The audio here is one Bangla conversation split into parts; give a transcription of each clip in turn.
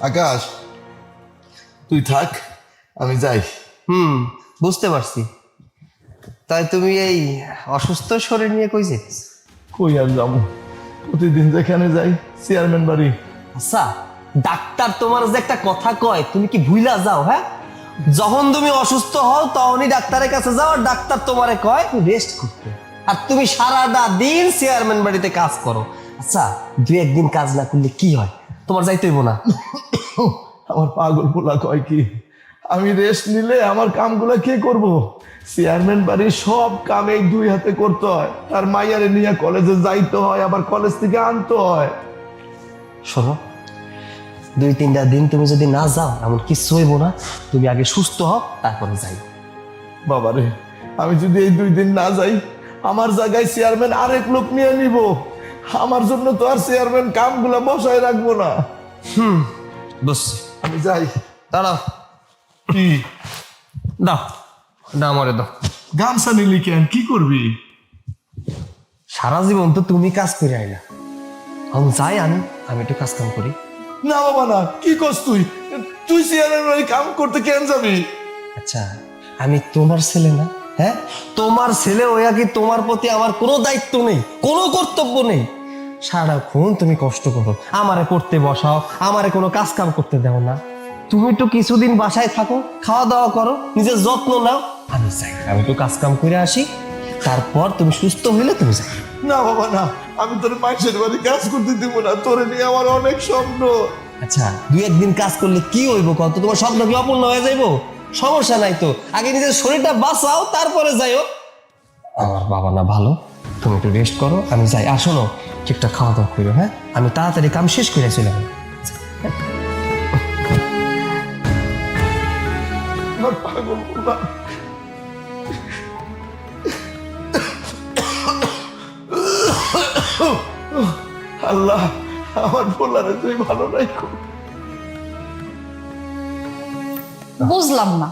আকাশ, তুই থাক, আমি যাই। বুঝতে পারছি। তাই তুমি এই অসুস্থ শরীর নিয়ে কই যেতে? কই আর যাবো, প্রতিদিন যেখানে যাই চেয়ারম্যান বাড়ি। আচ্ছা, ডাক্তার তোমার যে একটা কথা কয় তুমি কি ভুইলা যাও? হ্যাঁ, যখন তুমি অসুস্থ হও তখনই ডাক্তারের কাছে যাও, আর ডাক্তার তোমারে কয় রেস্ট করতে, আর তুমি সারাটা দিন চেয়ারম্যান বাড়িতে কাজ করো। আচ্ছা, দুই একদিন কাজ না করলে কি হয়? তোমার যাইতে হইব না? আমার পাগল পোলা কয় কি, আমি রেস্ট নিলে আমার কামগুলা কে করব? চেয়ারম্যান বাড়ির সব কামে দুই হাতে করতে হয়, তার মাইয়ারে নিয়ে কলেজে যাইতে হয়, আবার কলেজ থেকে আনতে হয়। শোনো, দুই তিনটা দিন তুমি যদি না যাও এমন কিছু হইব না। তুমি আগে সুস্থ হও, তারপরে যাই। বাবারে, আমি যদি এই 2 দিন না যাই, আমার জায়গায় চেয়ারম্যান আরেক লোক নিয়ে নিব। আমার জন্য তো আর চেয়ারম্যান কামগুলা বসায় রাখবো না। বুঝছি। আমি যাই। দাঁড়াও। কি? দাও, দাও আমারে দাও। গামছা নিলি কেন? কি করবি? সারা জীবন তো তুমি কাজ করে আইলা, আমি যাই, আমি একটু কাজ কাম করি। না বাবা না, কি করছ তুই? তুই চেয়ারম্যান বাড়ি কাম করতে কেন যাবি? আচ্ছা, আমি তোমার ছেলে না? হ্যাঁ, তোমার ছেলে হইয়া কি তোমার প্রতি আমার কোনো দায়িত্ব নেই, কোনো কর্তব্য নেই? সারাক্ষণ তুমি কষ্ট করো, আমারে পড়তে বসাও, আমারে কোনো কাজ কাম করতে দাও না। তুমি একটু কিছুদিন বাসায় থাকো, খাওয়া দাওয়া করো, নিজের যত্ন নাও। আমি যাই, আমি একটু কাজ কাম করে আসি, তারপর তুমি সুস্থ হইলে তুমি যাই। না বাবা না, আমি তোর মাইসের বাড়ি কাজ করতে দিব না। তোরে নিয়ে আমার অনেক স্বপ্ন। আচ্ছা, দুই একদিন কাজ করলে কি হইব কত? তোমার স্বপ্ন কি অপূর্ণ হয়ে যাইবো? সমস্যা নাই তো, আগে নিজের শরীরটা বাঁচাও, তারপরে যাইও। আমার বাবা না ভালো, তুমি একটু রেস্ট করো, আমি যাই। আর শোনো, ঠিকঠাক খাওয়া দাওয়া করো। হ্যাঁ, আমি তাড়াতাড়ি কাম শেষ করে চলে যাবো। আমার পাগল পোলা। আল্লাহ, আমার পোলারে তুই ভালো রাখো। বুঝলাম না,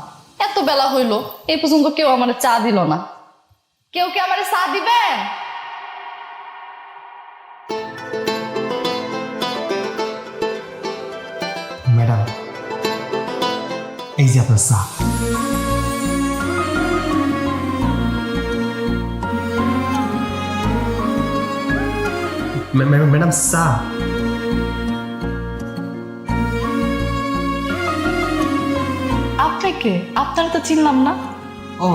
এত বেলা হইলো এই পর্যন্ত কেউ আমার চা দিল না। কেউ কি আমার চা দিবে? ম্যাডাম, এই যে আপনার চা। ম্যাডাম, চা। আপনি কে? আপনারা তো চিনলাম না। ও,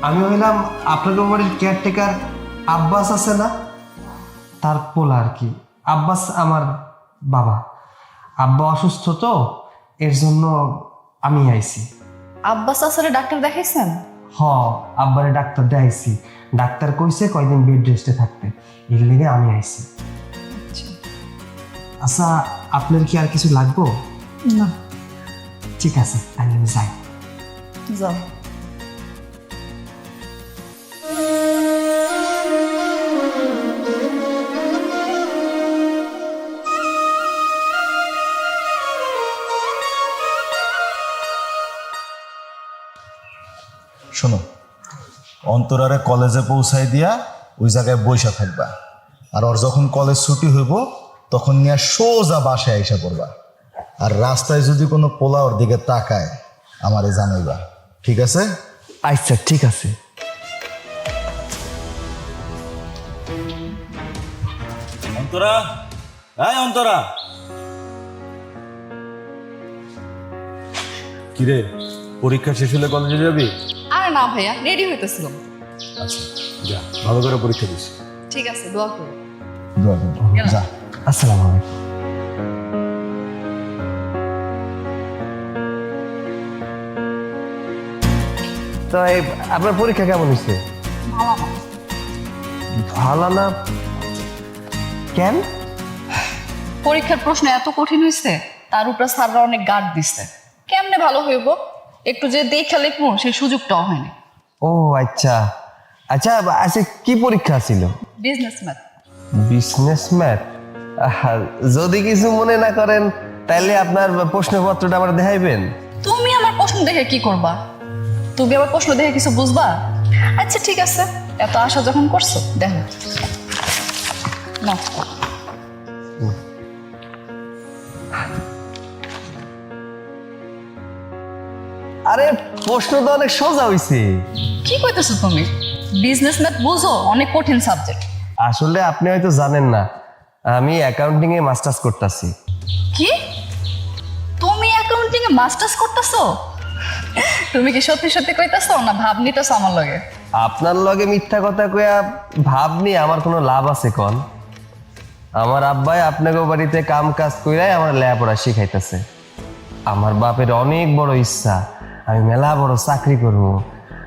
আমি হইলাম আপনাদের বাড়ির কেয়ারটেকার আব্বাস আছে না, তার পোলা আর কি। আব্বাস আমার বাবা। আব্বা অসুস্থ তো, এর জন্য আমি আইছি। আব্বাস আসলে ডাক্তার দেখাইছেন? হ, আব্বারে ডাক্তার দেখাইছি। ডাক্তার কইছে কয়দিন বেড রেস্টে থাকতে, এর লেগে আমি আইছি। আচ্ছা, আপনার কি আর কিছু লাগবো? না। ঠিক আছে, তাহলে আমি যাই। যাও। শোনো, অন্তরারে কলেজে পৌঁছাই দিয়া ওই জায়গায় বইসা থাকবা, আর ওর যখন কলেজ ছুটি হইব তখন নিয়ে সোজা বাসায় আইসা পড়বা। আর রাস্তায় যদি কোনো পোলা ওর দিকে তাকায় আমারে জানাইবা, ঠিক আছে? আচ্ছা, ঠিক আছে। অন্তরা, হ্যাঁ অন্তরা, কিরে পরীক্ষা শেষ হলে কলেজে যাবি? আরে না ভাইয়া, রেডি হইতেছিলাম। আচ্ছা যা, ভালো করে পরীক্ষা দিস। ঠিক আছে, দোয়া করো। দোয়া করবো। যা। আসসালামু আলাইকুম। তো আপনার পরীক্ষা কেমন হয়েছে? ভালো না? কেন? পরীক্ষার প্রশ্ন এত কঠিন হয়েছে, তার উপরে স্যাররা অনেক গার্ড দিচ্ছে। কেমনে ভালো হইব? একটু যে দেখে লিখবো সেই সুযোগটাও হয়নি। ও আচ্ছা আচ্ছা আচ্ছা, কি পরীক্ষা ছিল? Business math. Business math? যদি কিছু মনে না করেন তাহলে আপনার প্রশ্নপত্রটা আবার দেখাইবেন। তুমি আমার প্রশ্ন দেখে কি করবা? তুমি আবার প্রশ্ন দেখে কিছু বুঝবা? আচ্ছা ঠিক আছে, এত আশা যখন করছো দেখো না। আরে প্রশ্ন তো অনেক সোজা হইছে। কি কইতেছো তুমি? বিজনেস ম্যাথ বুঝো, অনেক কঠিন সাবজেক্ট। আসলে আপনি হয়তো জানেন না, আমি অ্যাকাউন্টিং এ মাস্টার্স করতেছি। কি? তুমি অ্যাকাউন্টিং এ মাস্টার্স করতেছো? তুমি কি সত্যি সত্যি কইতাছো না ভাব নিতেছো আমার লগে? আপনার লগে মিথ্যা কথা কইয়া ভাব নিয়ে আমার কোনো লাভ আছে কোন? আমার আব্বাই আপনাকে বাড়িতে কাম কাজ কইরাই আমার লেখাপড়া শিখাইতেছে। আমার বাপের অনেক বড় ইচ্ছা আমি মেলা বড় চাকরি করব,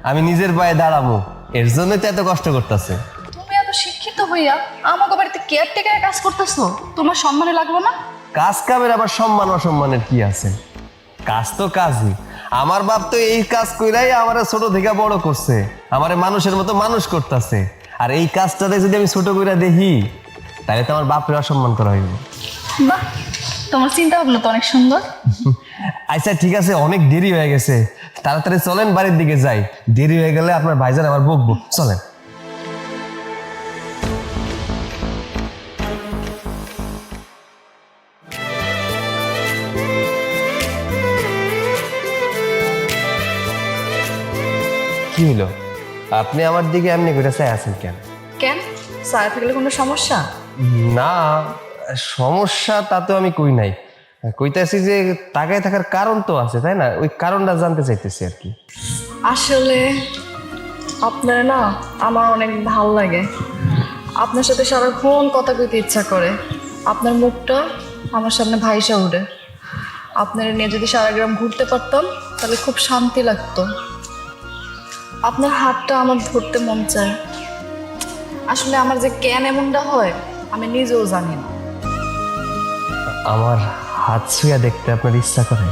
আমি নিজের পায়ে দাঁড়াবো, এর জন্যই তো এত কষ্ট করতেছে। তুমি এত শিক্ষিত হইয়া আমাকে বাড়িতে কেয়ারটেকারে কাজ করতেছো, তোমার সম্মানে লাগলো না? কাজ কামের আবার সম্মান অসম্মানের কি আছে? কাজ তো কাজই। আমার বাপ তো এই কাজ কইরাই আমারে ছোট থেকে বড় করছে, আমারে মানুষের মতো মানুষ করতেছে। আর এই কাজটাতে যদি আমি ছোট কইরা দেখি তাহলে তো আমার বাপের অসম্মান করা হইব। বাহ, তোমার চিন্তা ভাবনা তো অনেক সুন্দর। আচ্ছা ঠিক আছে, অনেক দেরি হয়ে গেছে, তাড়াতাড়ি চলেন বাড়ির দিকে যাই। দেরি হয়ে গেলে আপনার ভাইজান আবার বকবো। চলেন। কি হলো? আপনি আমার দিকে এমনি করে চাই আছেন কেন? কেন, সারা থাকলে কোনো সমস্যা? না, সমস্যা তা তো আমি কই নাই। কইতাছি যে তাকায় থাকার কারণ তো আছে, তাই না? ওই কারণটা জানতে চাইতেছি আর কি। আসলে আপনার না আমার অনেক ভাল লাগে, আপনার সাথে সারাক্ষণ কথা কইতে ইচ্ছা করে। আপনার মুখটা আমার সামনে ভাইসা উঠে। আপনার নিয়ে যদি সারা গ্রাম ঘুরতে পারতাম তাহলে খুব শান্তি লাগতো। আপনার হাতটা আমার ধরতে মন চায়। আসলে আমার যে কেন এমনটা হয় আমি নিজেও জানি না। আমার হাত ছুঁয়া দেখতে আপনার ইচ্ছা করে?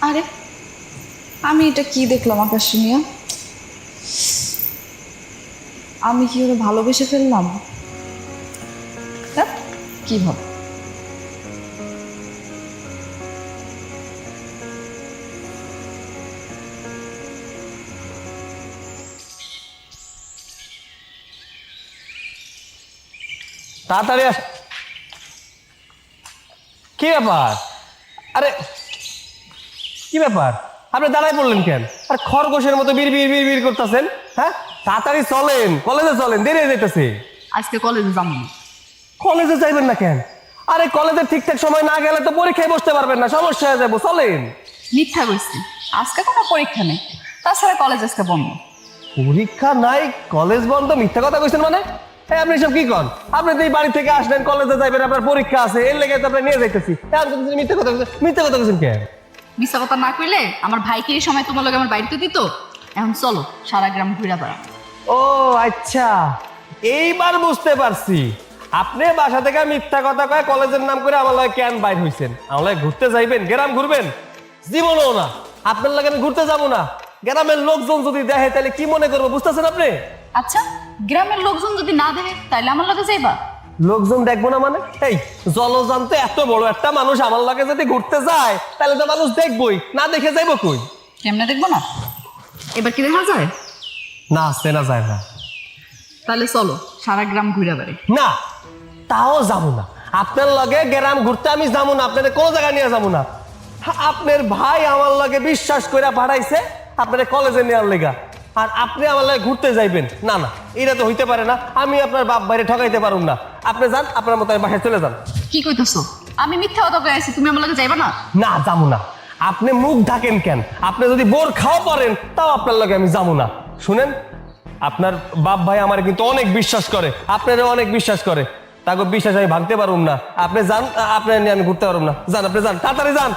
আরে আমি এটা কি দেখলাম আকাশে নিয়ে? আমি কি ওরা ভালোবেসে ফেললাম? হ্যাঁ, কি ভাব? তাড়াতাড়ি আস। কি ব্যাপার? আরে কি ব্যাপার, আপনি দাঁড়ায় পড়লেন কেন? আর খরগোশের মতো বিড় বিড় বিড় বিড় করতেছেন? হ্যাঁ, তাড়াতাড়ি চলেন, কলেজে চলেন, দেরি হয়ে যাইতেছে। আজকে কলেজে যাবো না। কলেজে যাইবেন না কেন? আরে কলেজের ঠিকঠাক সময় না গেলে তো পরীক্ষায় বসতে পারবেন না, সমস্যা হয়ে যাবো। চলেন। মিথ্যা কইছি, আজকে কোনো পরীক্ষা নেই, তাছাড়া কলেজ আজকে বন্ধ। পরীক্ষা নাই, কলেজ বন্ধ? মিথ্যা কথা কইছেন মানে? এই আপনি সব কি কন? আপনি তো এই বাড়ি থেকে আসলেন, কলেজে যাইবেন, আপনার পরীক্ষা আছে, এর লেগে তো আপনি নিয়ে যাইতেছি। এখন তো মিথ্যা কথা কইছেন। মিথ্যা কথা কইছেন কেন? মিথ্যা কথা না কইলে আমার ভাইকে এই সময় তোমার লগে আমার বাড়িতে দিত। এখন চলো সারা গ্রাম ঘুরে বেড়া। ও আচ্ছা, এইবার বুঝতে পারছি। আপনি বাসা থেকে মিথ্যা কথা কয় কলেজের নাম করে আমার লাগে কেন বাইর হইছেন? আমার লাগে ঘুরতে যাইবেন, গ্রাম ঘুরবেন? জীবনও না। আপনার লাগে আমি ঘুরতে যাবো না। গ্রামের লোকজন যদি দেখে তাহলে কি মনে করবো, বুঝতেছেন আপনি? আচ্ছা, গ্রামের লোকজন যদি না দেখে তাইলে আমার লগে যাইবা? লোকজন দেখবো না মানে? এই জলযান তো এত বড় একটা মানুষ আমার লাগে যদি ঘুরতে যায় তাহলে তো মানুষ দেখবই, না দেখে যাইবো কই? কেমনে দেখবো না? এবার কি দেখা যায়? না, চেনা যায় না। তাহলে চলো সারা গ্রাম ঘুরে বেড়ে। না, তাও যাবো না। আপনার লগে গ্রাম ঘুরতে আমি যাবো না, আপনাদের কোনো জায়গায় নিয়ে যাবো না। আপনার ভাই আমার লগে বিশ্বাস করে পাঠাইছে আপনাদের কলেজে নেওয়ার লেগা, আর আপনি আমার লাগে ঘুরতে যাইবেন? না না, এটা তো হইতে পারে না। আমি আপনার বাপ বাইরে ঠকাইতে পারুম না। আপনি যান, আপনার মতো আমি বাসায় চলে যান। কি কইতেছো? আমি মিথ্যা কথা কই আছি, তুমি আমার লগে যাইবা না? না, যাবো না। আপনি মুখ ঢাকেন কেন? আপনি যদি বোর খাওয়া পারেন তাও আপনার লগে আমি যাবো না। শুনেন, আপনার বাপ ভাই আমার কিন্তু অনেক বিশ্বাস করে, আপনারও অনেক বিশ্বাস করে। তাকে বিশ্বাস আমি ভাঙতে পারুম না। আপনি যান, আপনার নিয়ে আমি ঘুরতে পারুম না। যান, আপনি যান, তাড়াতাড়ি যান।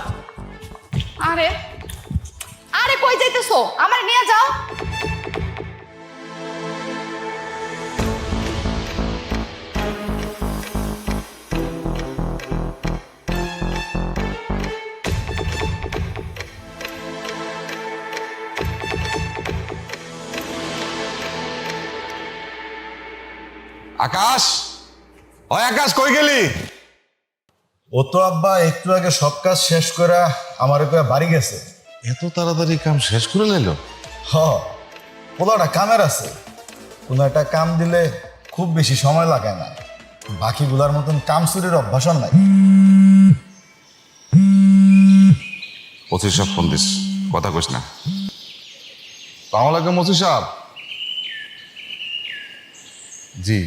আরে আরে কই যাইতেছো? আমার নিয়ে যাও। আকাশ, ওই আকাশ কই গেলি? ও তো আব্বা একটু আগে সব কাজ শেষ করে আমার উপরে বাড়ি গেছে। এত তাড়াতাড়ি কাম শেষ করে নিলো? হ, পোলাটা কামের আছে, কোনো একটা কাম দিলে খুব বেশি সময় লাগে না। বাকিগুলার মতন কাম চুরির অভ্যাসও নাই। ওসি সাহেব ফোন দিস, কথা কইস না। সালাম আলাইকুম ওসি সাহেব। জি,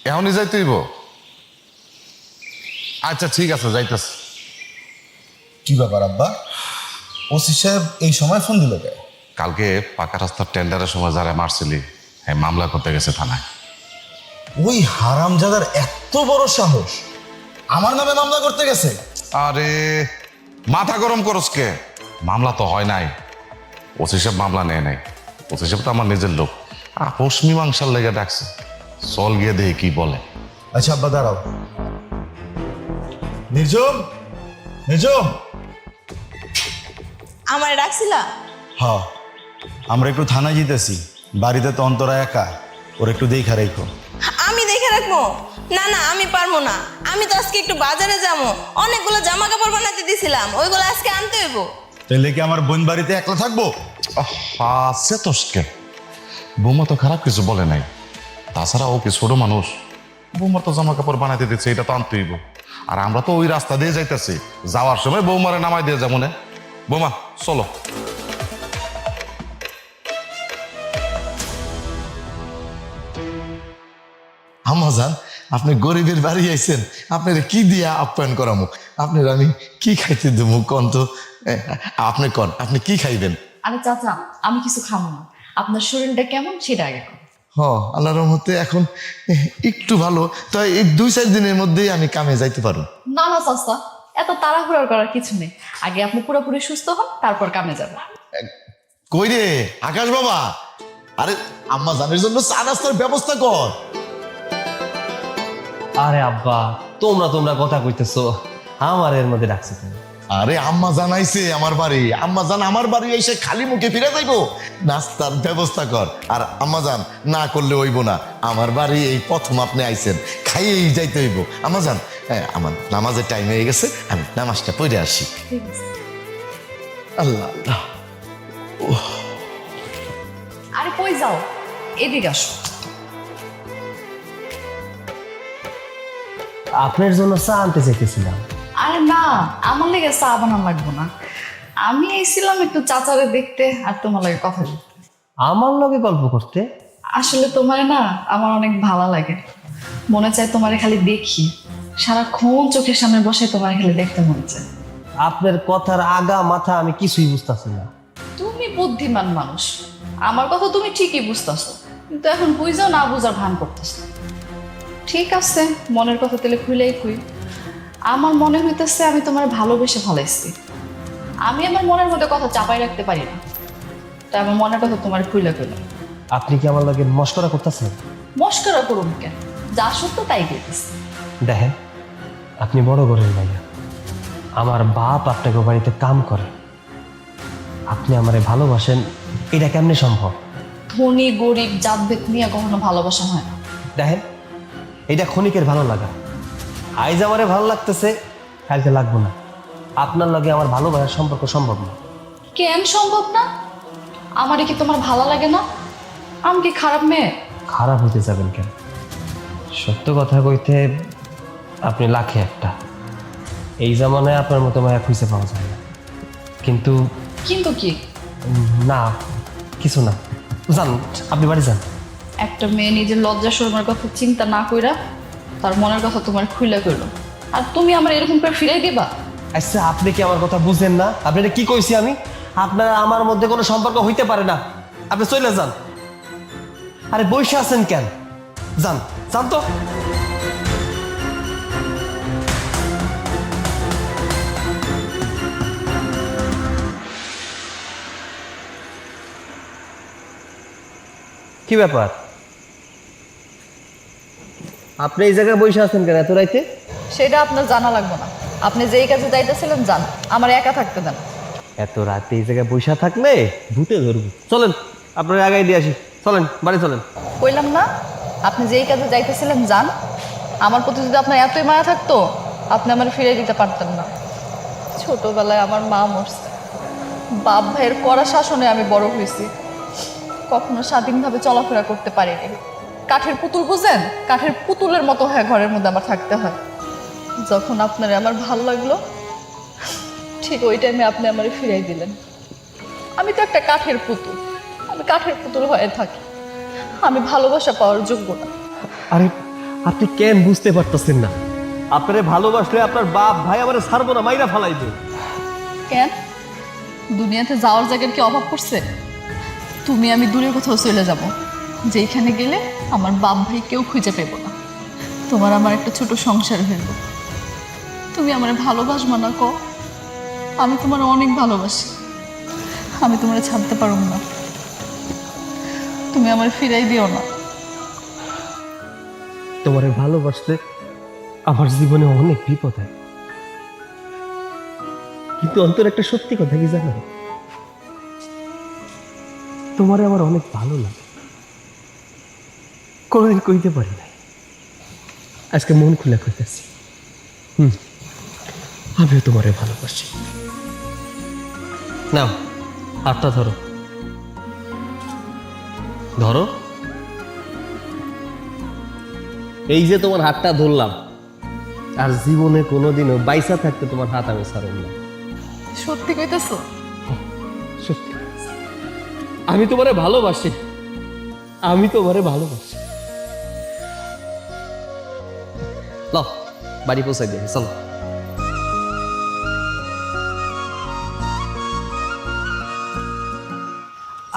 এখনই যাইতে হইব? আচ্ছা ঠিক আছে, যাইতেছে। কি ব্যাপার আব্বা, ওসি সাহেব এই সময় ফোন দিল কে? কালকে পাকা রাস্তার টেন্ডারের সময় যারা মারছিলি, হ্যাঁ মামলা করতে গেছে থানায়। ওই হারামজাদার এত বড় সাহস আমার নামে মামলা করতে গেছে? আরে মাথা গরম করস কে? মামলা তো হয় নাই, ওসি সাহেব মামলা নেয় নাই। ওসি সাহেব তো আমার নিজের লোক, আপোষ মীমাংসার লেগে ডাকছে। চল গিয়ে দেখি কি বলে। আচ্ছা আব্বা দাঁড়াও। নির্জম, নির্জম। আমার ডাকছিলা? হ্যাঁ, আমরা একটু থানায় যেতেছি, বাড়িতে তো অন্তরা একা, ওর একটু দেখা রেখো। আমি দেখে রাখবো? না না, আমি পারবো না। আমি তো আজকে একটু বাজারে যাবো, অনেকগুলো জামা কাপড় বানাতে দিছিলাম, ওইগুলো আজকে আনতে হইব। তাহলে কি আমার বোন বাড়িতে একলা থাকবো? সে তোষকে বৌমা তো খারাপ কিছু বলে নাই। তাছাড়া ও কি ছোট মানুষ, বৌমার তো জামা কাপড় বানাইতে দিচ্ছে, এটা তো আনতে হইব। আর আমরা তো ওই রাস্তা দিয়ে যাইতেছি, যাওয়ার সময় বৌমারে নামাই দিয়ে যাবো না। বৌমা চলো। আম্মাজান, আপনি গরিবের বাড়ি আইছেন, আপনার কি দিয়া আপ্যায়ন করামু? আপনার আমি কি খাইতে দেবো কন তো? আপনি কন, আপনি কি খাইবেন? আরে চাচা, আমি কিছু খাবো না। আপনার শরীরটা কেমন সেটা আগে কর। হ, আল্লাহর রহমতে এখন একটু ভালো। তো এই 2-4 দিনের মধ্যেই আমি কামে যাইতে পারবো। না না চাচা, এত তাড়াহুড়া করার কিছু নেই। আগে আপনি পুরোপুরি সুস্থ হন, তারপর কামে যাবেন। কই রে আকাশ বাবা? আরে আম্মাজানের জন্য চা নাস্তার ব্যবস্থা কর। আরে আব্বা, তোমরা কথা কইতেছো, আমার এর মধ্যে ডাকছে তুমি। আরে আম্মা জানাইছে আমার বাড়ি, আম্মা জান আমার বাড়ি এসে খালি মুখে ফিরে যাইবো। নাস্তার ব্যবস্থা কর। আর আম্মা জান না করলে হইব না, আমার বাড়ি এই প্রথম আপনি আইছেন, খাইয়েই যাইতে হইব। আম্মা জান, আমার নামাজের টাইম হয়ে গেছে, আমি নামাজটা পড়ে আসি। ঠিক আছে। আল্লাহ আল্লাহ। আরে কই যাও, এদিকে আসো। আপনার জন্য চা আনতে চাইতেছিলাম। আরে না, আমার লেগে চা বানানো লাগবো না। আমি এসেছিলাম একটু চাচারে দেখতে আর তোমার লাগে কথা বলতে। আমার লগে গল্প করতে? আসলে তোমার না আমার অনেক ভালো লাগে। মনে চায় তোমারে খালি দেখি, সারাক্ষণ চোখের সামনে বসে তোমার খালি দেখতে মনে চায়। আপনার কথার আগা মাথা আমি কিছুই বুঝতেছি না। তুমি বুদ্ধিমান মানুষ, আমার কথা তুমি ঠিকই বুঝতেছো, কিন্তু এখন বুঝাও না বুঝার ভান করতেছো। ঠিক আছে, মনের কথা তাহলে খুলেই খুই। আমার মনে হইতেছে আমি তোমার ভালোবেসে ফেলাইছি। আমি আমার মনের মধ্যে কথা চাপাই রাখতে পারি না, তাই আমার মনের কথা তোমার খুইলে কইলাম। আপনি কি আমার লগে মস্করা করতেছেন? মস্করা করুন কেন, যা সত্য তাই কইতেছি। দেখেন, আপনি বড় ঘরের ভাইয়া, আমার বাপ আপনাকে বাড়িতে কাম করে, আপনি আমারে ভালোবাসেন, এটা কেমনে সম্ভব? ধনী গরিব জাতভেদ নিয়ে কখনো ভালোবাসা হয় না। দেখেন, এটা ক্ষণিকের ভালো লাগা। আইজ আমারে ভালো লাগতেছে, কালকে লাগবো না। আপনার লগে আমার ভালোবাসার সম্পর্ক সম্ভব না। কেন সম্ভব না? আমারে কি তোমার ভালো লাগে না? আমি কি খারাপ মেয়ে? খারাপ হতে যাবেন কেন? সত্য কথা কইতে আপনি লাখে একটা। এই জামানায় আপনার মতো মায়া খুঁজে পাওয়া যায় না। কিন্তু কিন্তু কি? না, কিছু না। যান, আপনি বাড়ি যান। একটা মেয়ে নিজের লজ্জা শরমের কথা চিন্তা না কইরা তার মনের কথা তোমার খুইলা কইলো, আর তুমি আমার এরকম করে ফিরাই দিবা? আচ্ছা, আপনি কি আমার কথা বুঝেন না? আপনি কি কইছি আমি? আপনার আমার মধ্যে কোনো সম্পর্ক হইতে পারে না, আপনি চলে যান। আরে বসে আছেন কেন? যান, যান তো। কি ব্যাপার, আপনি এই জায়গায় বসে আছেন কেন এত রাইতে? সেটা আপনার জানা লাগবে না। আপনি যেই কাজে যাইতেছিলেন যান, আমার একা থাকতে দেন। এত রাতে এই জায়গায় বসে থাকলে ভূতে ধরবো। চলেন, আপনার আগাই দিয়ে আসি। চলেন, বাড়ি চলেন। কইলাম না আপনি যেই কাজে যাইতেছিলেন যান। আমার প্রতি যদি আপনার এতই মায়া থাকতো আপনি আমার ফিরে দিতে পারতেন না। ছোটবেলায় আমার মা মরছে, বাপ ভাইয়ের কড়া শাসনে আমি বড় হয়েছি, কখনো স্বাধীনভাবে চলাফেরা করতে পারিনি। কাঠের পুতুল বুঝেন, কাঠের পুতুলের মতো হয়ে ঘরের মধ্যে আমার থাকতে হয়। যখন আপনার আমার ভাল লাগলো ঠিক ওই টাইমে আপনি আমারে ফিরাই দিলেন। আমি তো একটা কাঠের পুতুল, আমি কাঠের পুতুল হয়ে থাকি, আমি ভালোবাসা পাওয়ার যোগ্য না। আরে আপনি কেন বুঝতে পারতেছেন না? আপনারে ভালোবাসলে আপনার বাপ ভাই আমারে ছাড়বো না, মাইরা ফালাইবে। কেন দুনিয়াতে যাওয়ার জায়গার কি অভাব পড়ছে? তুমি আমি দূরে কোথাও চলে যাব, যেখানে গেলে আমার বাপ ভাই কেউ খুঁজে পেব না। তোমার আমার একটা ছোট সংসার হইব। তুমি আমার ভালোবাসবা না ক? আমি তোমার অনেক ভালোবাসি, আমি তোমার ছাড়তে পারব না। তুমি আমার ফিরাই দিও না। তোমারে ভালোবাসলে আমার জীবনে অনেক বিপদ হয়, কিন্তু অন্তর একটা সত্যি কথা কি জানো? তোমারে আমার অনেক ভালো লাগে, কোনোদিন কইতে পারি নাই, আজকে মন খুলে কইতেছি। আমিও তোমারে ভালোবাসি। নাও হাতটা ধরো, ধরো। এই যে তোমার হাতটা ধরলাম, আর জীবনে কোনোদিনও বাইসা থাকতে তোমার হাত আমি ছাড়ব না। সত্যি কইতেছো? সত্যি, আমি তোমারে ভালোবাসি, আমি তোমারে ভালোবাসি। লও বাড়ি পৌঁছাই দিয়ে চলো।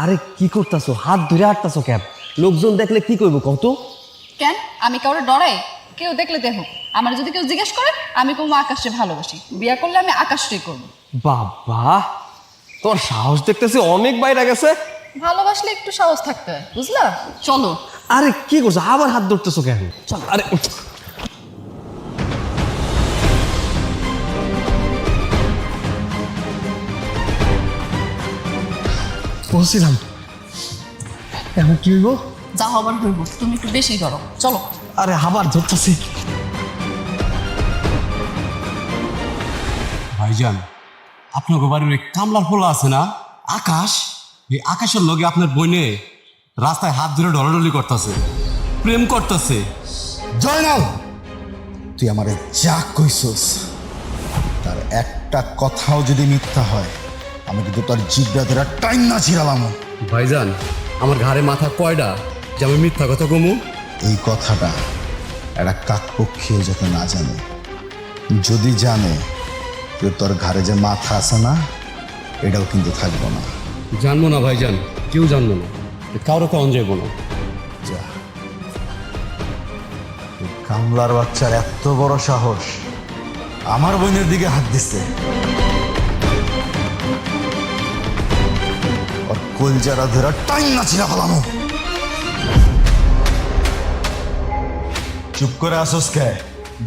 আরে কি করতেছো? হাত ধরে হাঁটতেছো কেন? লোকজন দেখলে কি করবো কত? কেন আমি কাউরে ডরাই? কেউ দেখলে দেখো, আমার যদি কেউ জিজ্ঞেস করে আমি কোনো আকাশে ভালোবাসি, বিয়া করলে আমি আকাশটাই করবো। বাবা তোর সাহস দেখতেছি অনেক বাইরে গেছে। ভালোবাসলে একটু সাহস থাকতে হয়, বুঝলা? চলো। আরে কি করছো? আবার হাত ধরতেছো কেন? আরে বলছিলাম এখন কি হইব? যা হবার হইব, তুমি একটু বেশি করো, চলো। আরে আবার ধরতেছি। ভাইজান, আপনার বাড়ির ওই কামলার পোলা আছে না আকাশ, এই আকাশের লগে আপনার বইনে রাস্তায় হাত ধরে ডলাডলি করতেছে, প্রেম করতেছে। জয়নাল, তুই আমারে যা কইছস তার একটা কথাও যদি মিথ্যা হয় আমি কিন্তু তোর জিব্রা ধরে টাইম না ছিড়ালাম। ভাইজান, আমার ঘাড়ে মাথা কয়টা যে আমি মিথ্যা কথা কমু? এই কথাটা একটা কাকপক্ষীও যাতে না জানে। যদি জানে যে তোর ঘাড়ে যে মাথা আছে না, এটাও কিন্তু থাকবো না। জানবো না ভাইজান, কেউ জানবো না, কারো কন যাবো না। যা। এই কামলার বাচ্চার এত বড় সাহস, আমার বোনের দিকে হাত দিচ্ছে। ওর কলজারা ধরে টাইম না ছিড়া ফেলানো। চুপ করে আসোস কে?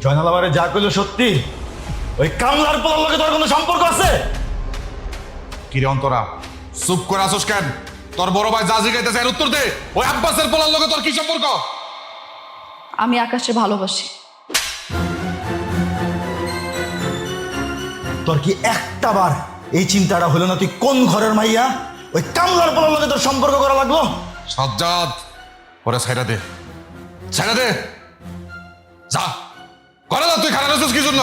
জয়নাল আমারে যা কইলো সত্যি? ওই কামলার পোলার লগে তোর কোনো সম্পর্ক আছে? কিরে অন্তরা, চুপ করে আসোস কেন? তোর বড় ভাই যা জিগাইতেছে এর উত্তর দে। ওই আব্বাসের পোলার লগে তোর কি সম্পর্ক? আমি আকাশে ভালোবাসি। তোর কি একটা বার এই চিন্তাটা হলো না তুই কোন ঘরের মাইয়া ওই কামলার পোলার লগে তোর সম্পর্ক করা লাগলো? সাজ্জাদ, ওরে ছাইড়া দে, ছাইড়া দে, যা করে যা। তুই খারাপ আছিস কি জন্য?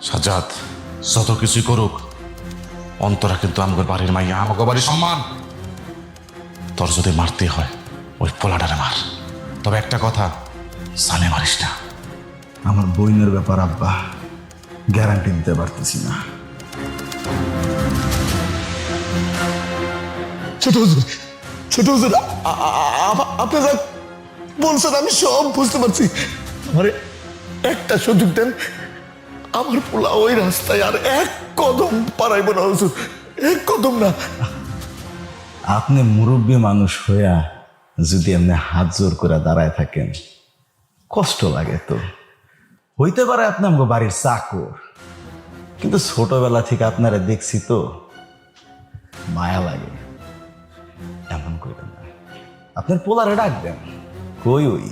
সাজ্জাদ, যত কিছুই করুক অন্তরা কিন্তু আমাদের বাড়ির মাইয়া, আমাকে বাড়ির সম্মান। তোর যদি মারতে হয় ওই পোলাটারে মার, তবে একটা কথা, সালে মারিস না। আমার বইনের ব্যাপার আব্বা, গ্যারান্টি দিতে পারতেছি না। ছোট হুজুর, ছোট হুজুর, আপনি যা বলছেন আমি সব বুঝতে পারছি। আমার একটা সুযোগ দেন, আমার পোলা ওই রাস্তায় আর এক কদম পারাইব না হুজুর, এক কদম না। আপনি মুরব্বী মানুষ হইয়া যদি এমনি হাত জোর করে দাঁড়ায় থাকেন কষ্ট লাগে তো। হইতে পারে আপনি আমাকে বাড়ির চাকর, কিন্তু ছোটবেলা থেকে আপনারা দেখছি তো মায়া লাগে, এমন করবেন না। আপনার পোলারে ডাক দেন, কই ওই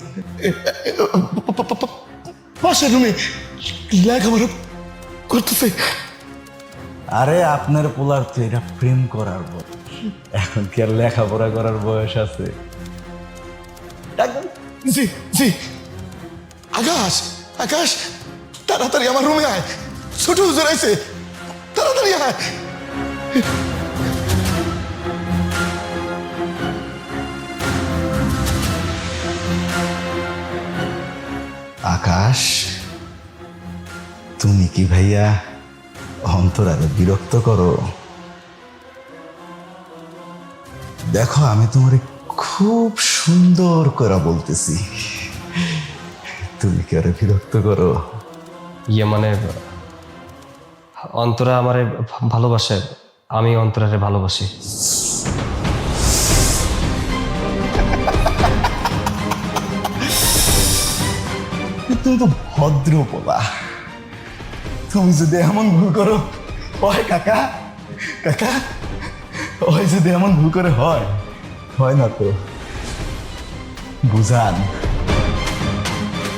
পাশের রুমে লেখাপড়া করতেছে। আরে আপনার পোলার তো এটা প্রেম করার বয়স, এখন কি আর লেখাপড়া করার বয়স আছে? ডাক দেন। জি জি। আকাশ, আকাশ, তাড়াতাড়ি আমার রুমে আয়, ছোট হুজুর আইছে, তাড়াতাড়ি আয়। আকাশ, তুমি কি ভাইয়া অন্তরারে বিরক্ত করো? দেখো, আমি তোমারে খুব সুন্দর করে বলতেছি, তুমি কি আরে বিরক্ত করো? ইয়ে মানে অন্তরা আমারে ভালোবাসে, আমি অন্তরারে ভালোবাসি। তুমি তো ভদ্র পোলা, তুমি যদি এমন ভুল করো হয় কাকা, কাকা ওই যদি এমন ভুল করে হয় না তো বুঝান।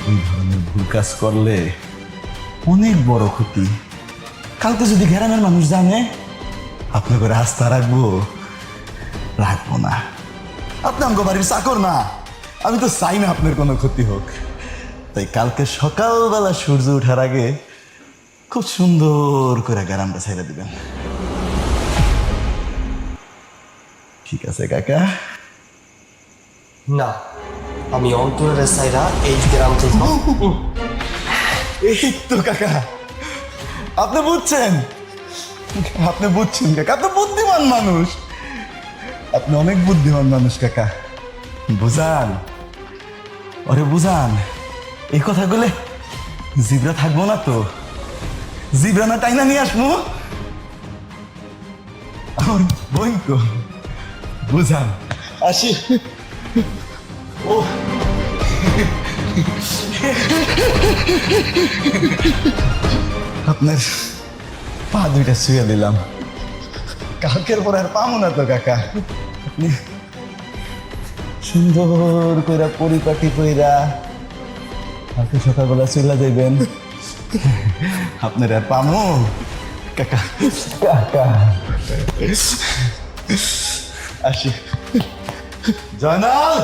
এই ধরনের ভুল কাজ করলে অনেক বড় ক্ষতি। কালকে যদি গ্রামের মানুষ জানে, আপনাকে রাস্তা রাখবো না। আপনি আমাকে বাড়ির চাকর না, আমি তো চাই না আপনার কোনো ক্ষতি হোক। তাই কালকে সকালবেলা সূর্য ওঠার আগে খুব সুন্দর করে গ্রামটা ছেড়ে দিবেন, ঠিক আছে কাকা? না, আমি অন্তরের সাইরা এই গ্রাম থেকে এই তো কাকা, আপনি বুঝছেন কাকা, আপনি বুদ্ধিমান মানুষ, আপনি অনেক বুদ্ধিমান মানুষ কাকা। বুঝান, ওরে বুঝান, এই কথাগুলো জিব্রা থাকবো না তো, জিব্রা না টাইনা নিয়ে আসবো আমার বইনকো, বুঝান। আসি। ও আপনার পা দুইটা শুয়ে দিলাম, কালকের পর আর পাবো না তো কাকা। আপনি সুন্দর করে পরিপাটি কইরা কালকে সকালবেলা চলে যাইবেন, আপনার আর পামো কাকা, কাকা। আসি। জয়নাল,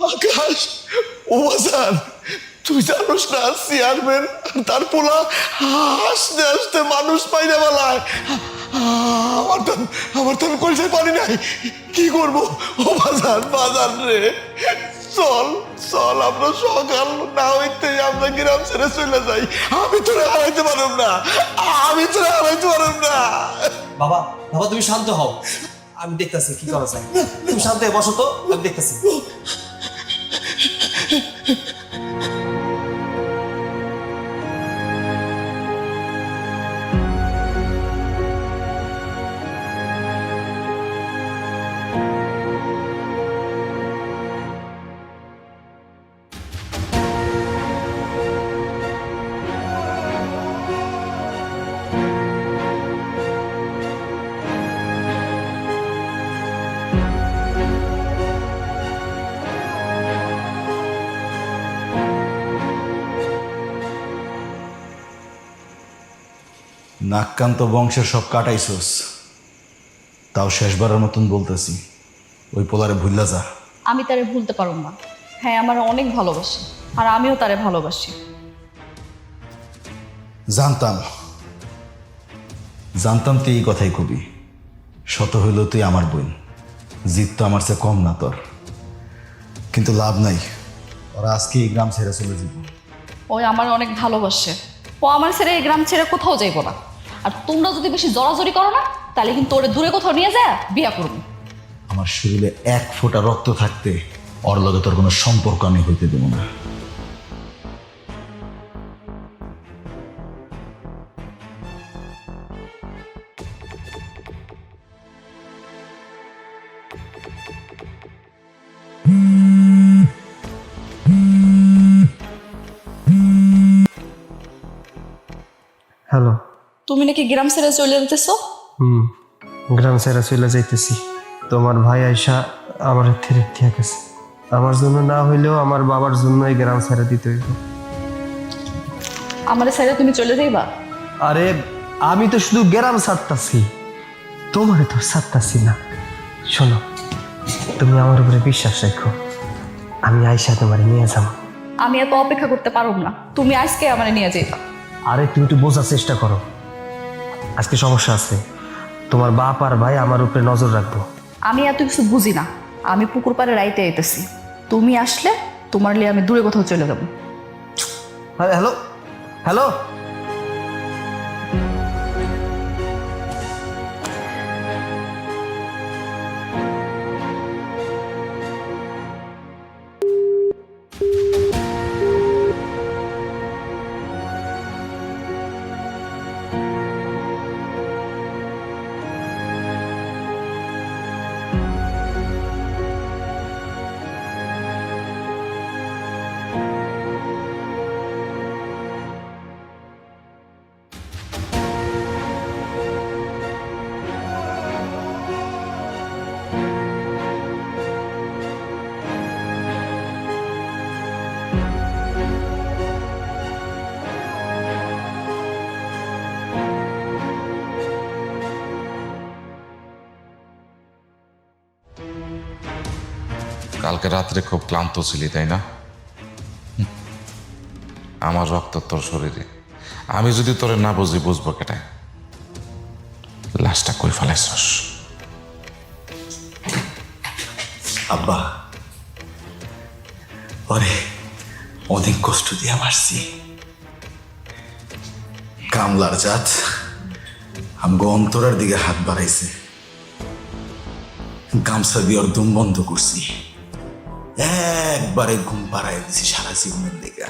আকাশ, ও বাজার, তুই জানোস না চেয়ারম্যান আর তার পোলা হাসতে হাসতে মানুষ পাইনে বেলায় আমার তো কলসায় পানি নাই, কি করবো? ও বাজার, বাজার রে, চল চল, আমরা সকাল না হইতে আমরা গ্রাম ছেড়ে চলে যাই। আমি তোরে হারাইতে পারব না, আমি তোরে হারাইতে পারব না। বাবা, বাবা তুমি শান্ত হও, আমি দেখতেছি কি করা যায়। তুমি শান্ত হয়ে বসো তো, আমি দেখতেছি। নাক্কান্ত বংশের সব কাটাইছস, তাও শেষবারের মতন বলতেছি, ওই পোলারে ভুল্লা যা। আমি তারে ভুলতে পারব না। হ্যাঁ, আমার অনেক ভালোবাসি, আর আমিও তারে ভালোবাসি। জানতাম জানতাম তুই এই কথাই কবি। শত হইল তুই আমার বোন, জিত তো আমার চেয়ে কম না তোর, কিন্তু লাভ নাই, ওরা আজকে এই গ্রাম ছেড়ে চলে যাব। ওই আমার অনেক ভালোবাসে, ও আমার ছেড়ে এই গ্রাম ছেড়ে কোথাও যাইব না। আর তোমরা যদি বেশি জড়াজড়ি করো না, তাহলে কিন্তু ওরে দূরে কোথাও নিয়ে যায় বিয়া করবো। আমার শরীরে এক ফোঁটা রক্ত থাকতে ওর লগে তোর কোনো সম্পর্ক আমি হইতে দেব না। তুমি নাকি গ্রাম ছেড়ে চলে যেতেছো? গ্রাম ছেড়ে চলে যাইতেছি। তোমার ভাই আয়সা আমার থেরে ঠিক আছে। আমার জন্য না হইলেও আমার বাবার জন্য এই গ্রাম ছেড়ে দিতে হইব। আমার ছেড়ে তুমি চলে যাইবা? আরে আমি তো শুধু গ্রাম ছাড়তাছি, তোমারে তো ছাড়তাছি না। শোনো, তুমি আমার উপরে বিশ্বাস রাখো, আমি আয়সা তোমার নিয়ে যাব। আমি এত অপেক্ষা করতে পারব না, তুমি আজকে আমার নিয়ে যাইবা। আরে তুমি একটু বোঝার চেষ্টা করো, আজকে সমস্যা আছে। তোমার বাপ আর ভাই আমার উপরে নজর রাখবো। আমি এত কিছু বুঝি না, আমি পুকুর পাড়ে রাইতে আইতেছি। তুমি আসলে তোমার লিয়ে আমি দূরে কোথাও চলে যাবো। হ্যালো হ্যালো, কালকে রাত্রে খুব ক্লান্ত ছিলি তাই না? আমার রক্ত তোর শরীরে, আমি যদি তোরে না বুঝি বুঝবো কেটায়? লাশটা কই ফেলাইছস? আব্বা, পরে অনেক কষ্ট দিয়ে মারছি। কামলার জাত আমগো অন্তরের দিকে হাত বাড়াইছে, গামছা দিয়ে ওর দম বন্ধ করছি, একবারে ঘুম পাড়াই দিছি সারা জীবনের দিকে।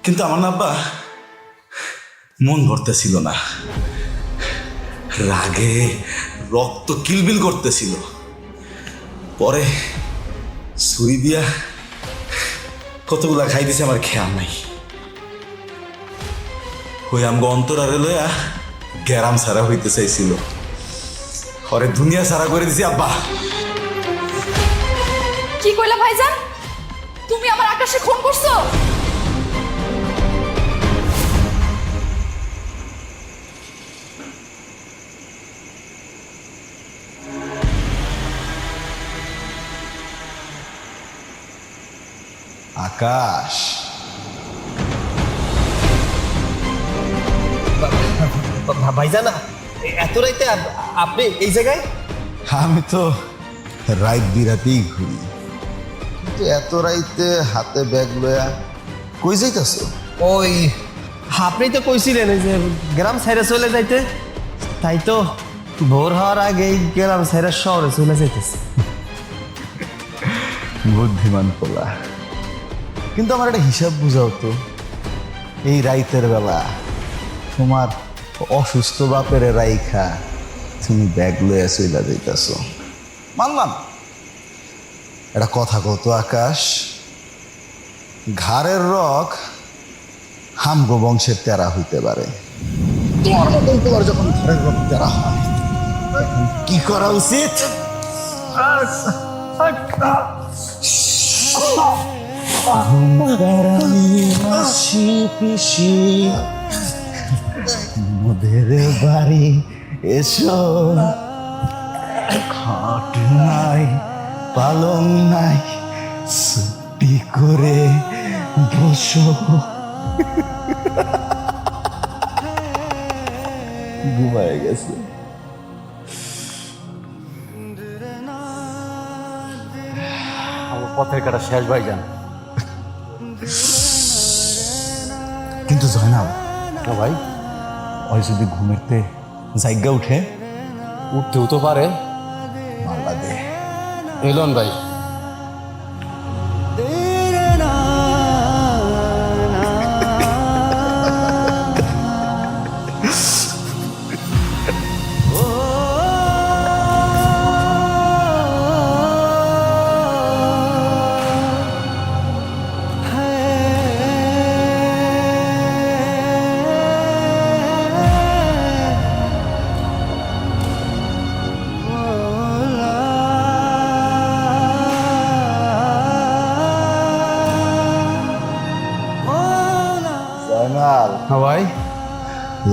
কিন্তু আমার না আব্বা মন ভরতেছিল না, রাগে রক্ত কিলবিল করতেছিল। পরে ছুরি দিয়া কতগুলা খাই দিছে, আমার খেয়াল নাই। ওই আমগো অন্তরারে লইয়া গ্যারাম সারা হইতে চাইছিল, পরে দুনিয়া সারা করে দিছি আব্বা। কি কইলা ভাইজান? তুমি আমার আকাশে খুন করছো? আকাশ, ভাইজান এত রাইতে আপনি এই জায়গায়? আমি তো রাত বিরাতেই ঘুরি, কিন্তু এত রাইতে হাতে ব্যাগ লয়া কই যাইতাছ? ওই আপনি তো কইছিলেন এই যে গ্রাম ছেড়ে চলে যাইতে, তাই তো ভোর হওয়ার আগেই গ্রাম ছেড়ে শহরে চলে যাইতেছে। বুদ্ধিমান পোলা, কিন্তু আমার একটা হিসাব বুঝাও তো, এই রাইতের বেলা তোমার অসুস্থ বাপের রাইখা তুমি ব্যাগ লইয়া চইলা যাইতাছ। মানলাম, একটা কথা কত আকাশ, ঘাড়ের রক হামগো বংশের তেরা হইতে পারে, তোমার মতন তোমার যখন ঘাড়ের রক তেরা হয় তখন কি করা উচিত? মোদের বাড়ি এসো, খাট নাই পালং নাই, ছুটি করে বসো। ঘুমায় গেছে। আমার পথের কাটা শেষ ভাইজান। কিন্তু জয়নাল ভাই, ওই যদি ঘুমেরতে জায়গা উঠে, উঠতেও তো পারে। মাল্লা দে। এলন ভাই,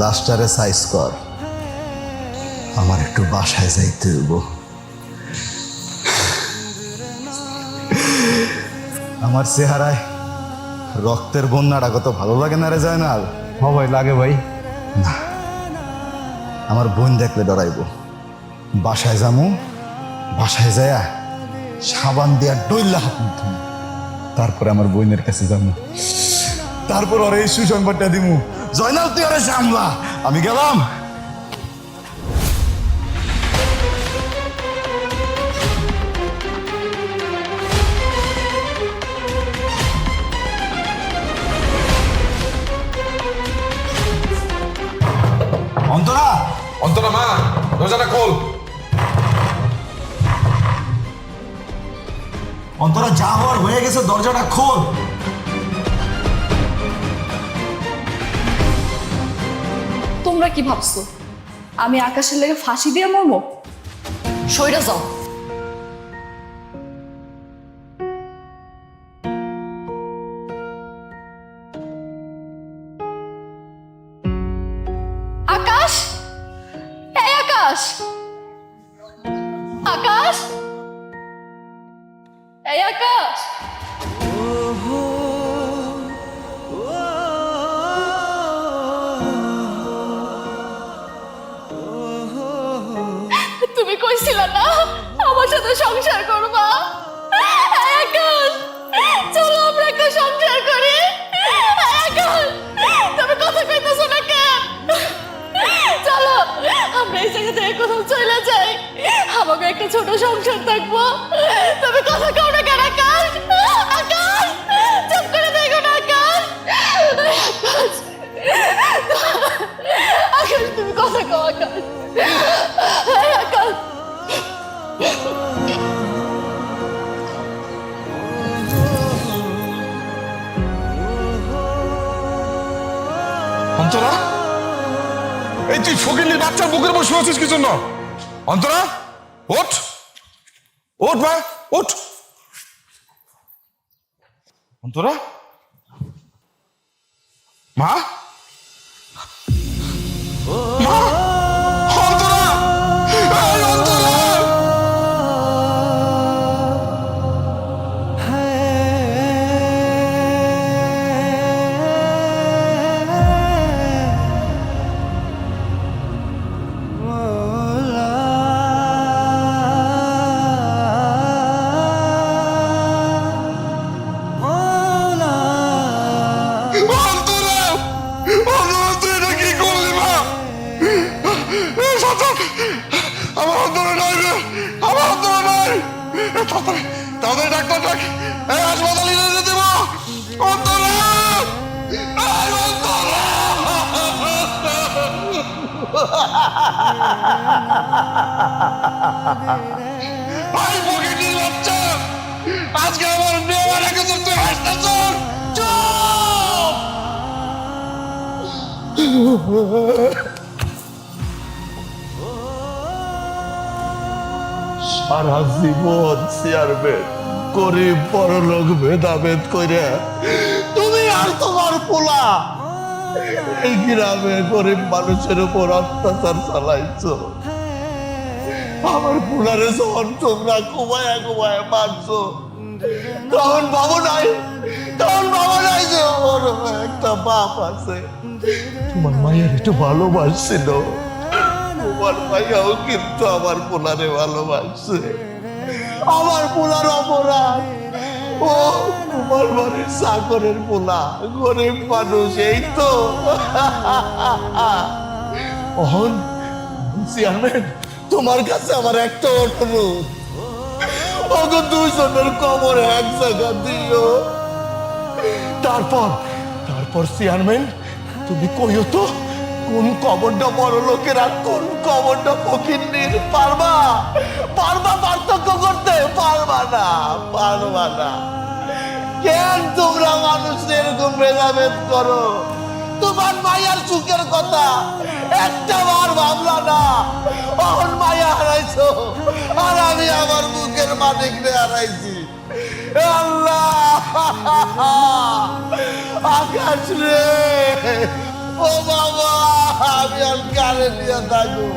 লাস্টারে সাইজ কর, আমার একটু বাসায় যাইতে হইব। আমার চেহারায় রক্তের বন্যাটা কত ভালো লাগে না রে জায়নাল? হ্যাঁ ভাই, লাগে ভাই। আমার বোন দেখলে ডরাইব। বাসায় যামু, বাসায় যায়া সাবান দিয়া ডইল্লা হাত মুখ, তারপরে আমার বোনের কাছে যাবো, তারপর ওর এই সুসংবাদটা দিমু, জয়নাল তুই ওরে সামলা, আমি গেলাম। অন্তরা, অন্তরা মা, দরজাটা খোল। অন্তরা, যা হওয়ার হয়ে গেছে, দরজাটা খোল। তোমরা কি ভাবছো আমি আকাশের লেগে ফাঁসি দিয়ে মরবো? সইরা যাও। আকাশ, এই আকাশ, আকাশ, এই আকাশ। তুমি কইছিলা না আমার সাথে সংসার করবা? এই আকাশ, চলো আমরা একটা সংসার করি। এই আকাশ, তুমি কথা কইতেছো না কেন? চলো আমরা এই জায়গা থেকে কোথাও চলে যাই, আমাকে একটা ছোট সংসার থাকবো। তুমি কথা কও না কেন আকাশ? আকাশ, চুপ করে দেখো না আকাশ। আকাশ, আকাশ, তুমি কথা কও আকাশ। এই আকাশ, অন্তরা, এই তুই ফকিরনির বাচ্চার বুকের উপর শুয়েছিস কি জন্য? অন্তরা, ওঠ, ওঠ মা, ওঠ। অন্তরা, মা, মা, অন্তরা, এই অন্তরা। অন্তরা, অন্তরা, তুই এটা কি করলি মা? আমার অন্তরা নাই রে, আমার অন্তরা নাই। তাড়াতাড়ি তাড়াতাড়ি ডাক্তার ডাক, এই হাসপাতালে নিয়ে যেতে দেবো। অন্তরা, এই অন্তরা। ভাই ফকিরনির বাচ্চা, আজকে আমার মেয়ে মারা গেছে, তুই হাসতেছ? চুপ! সারা জীবন চেয়ারম্যান গরিব বড় লোক ভেদাভেদ করে তুমি আর তোমার পোলা এই গ্রামে গরিব মানুষের উপর অত্যাচার চালাইছো। আমার পোলারে যখন তোমরা ঘুমায় ঘুমায় মারছো, তখন ভাবো নাই, তখন ভাবো নাই যে ওর একটা বাপ আছে। তোমার মায়ের একটু ভালোবাসছিল, তোমার মাইয়াও কিন্তু আমার পোলারে ভালোবাসছে। আমার পোলার অপরাধ, ও তোমার বাড়ির চাকরের পোলা, গরিব মানুষ, এই তো। অহন চেয়ারম্যান, তোমার কাছে আমার একটা অনুরোধ, ওগো দুইজনের কবরে এক জায়গা দিও। তারপর তারপর চেয়ারম্যান তুমি কইও তো কোন কবরটা বড় লোকের আর কোন কবরটা ফকিরনির? পারবা? পারবা পার্থক্য করতে? পারবা না, পারবা না। কেন তোমরা মানুষ এরকম ভেদাভেদ করো? তোমার মায়ার সুখের কথা একটা বার ভাবলা না? অহন মায়া হারাইছো, আর আমি আমার বুকের মালিক রে হারাইছি। আল্লাহ, আকাশ রে, ও বাবা। আমি আর কারে নিয়ে থাকবো